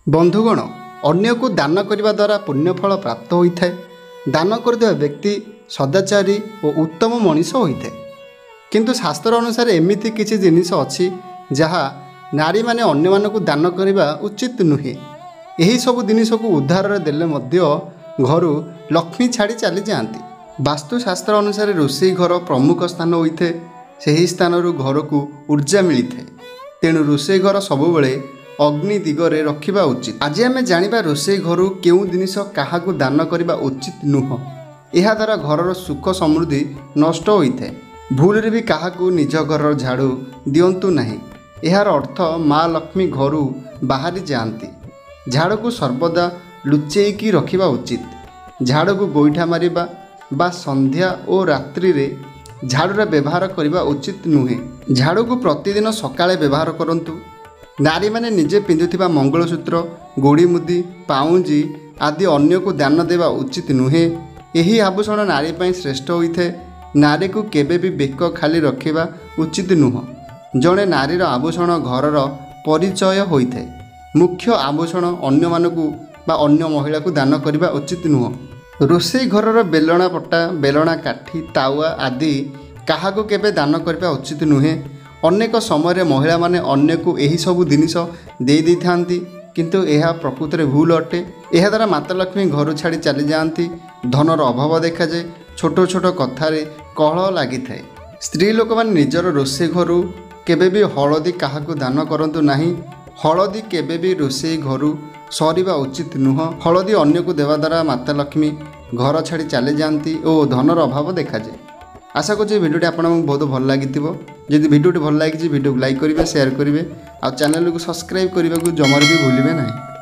बंधुगण अन्य को दान करने द्वारा पुण्यफल प्राप्त होता है। दान करदे व्यक्ति सदाचारी और उत्तम मनीष होता है। किंतु शास्त्र अनुसार एमती किसी जिनिस अच्छी जहाँ नारी माने अन्य मानक दान करने उचित नुहे। यही सब जिनिस को उद्धार देले मध्य घर लक्ष्मी छाड़ी चली जाती। वास्तुशास्त्र अनुसार रोषेई घर प्रमुख स्थान होता है। सही स्थान घर को ऊर्जा मिलता है। तेणु रोषेई घर सबुबले अग्नि दिगरे रखिबा उचित। आज आम जानिबा रोषेई घर केउं जिनिस काहाकू दान करबा उचित नुह। एहा द्वारा घरर सुख समृद्धि नष्ट होइଥାଏ। भूल रे भी काहाकू निज घर झाड़ू दियंतु नहीं। एहार अर्थ माँ लक्ष्मी घर बाहरी जाती। झाड़ू को सर्वदा लुचेईकी रखिबा उचित। झाड़ू को गोईठा मारिबा बा संध्या और रात्रि रे झाड़ूर व्यवहार करबा उचित नुहे। झाड़ू को प्रतिदिन सकाळे व्यवहार करंतु। नारी माने निजे पिंधुथिबा मंगलसूत्र गोड़ी मुदी पाउंजी आदि अन्य को दान देवा उचित नुहे। यही आभूषण नारी ପାଇଁ श्रेष्ठ होइथे। नारी को केबे भी बेक खाली रखिबा उचित नुह। जड़े नारीर आभूषण घरर परिचय होइथे। मुख्य आभूषण अन्य मानकू बा अन्य महिला को दान करबा उचित नुह। रोषेई घरर बेलना पट्टा बेलना काठी तावा आदि काहाकू केबे दान करबा उचित नुहे। अनेक समय महिला माने अन्य को यही सब जिनिस दे दी थांती, किंतु यह प्रकृत में भूल अटे। यह द्वारा माता लक्ष्मी घर छाड़ी चली जाती। धनर अभाव देखा जाए। छोट छोट कथार कलह लगी थाए। स्त्री लोक माने निजर रोषेई घर केबे भी हलदी काहाकू दान करंतु नहीं। हलदी केबे भी रोषेई घर सरीबा उचित नुह। हलदी अन्य को देवा द्वारा माता लक्ष्मी घर छाड़ी चली जाती और धनर अभाव देखा जाए। आशा करूँ भिडियोटी आपको बहुत भल लगी। जदि भिडियोटी भल लगी भिडियो को लाइक करेंगे शेयर करेंगे और चैनल को सब्सक्राइब करने को जमार भी भूलिए नहीं।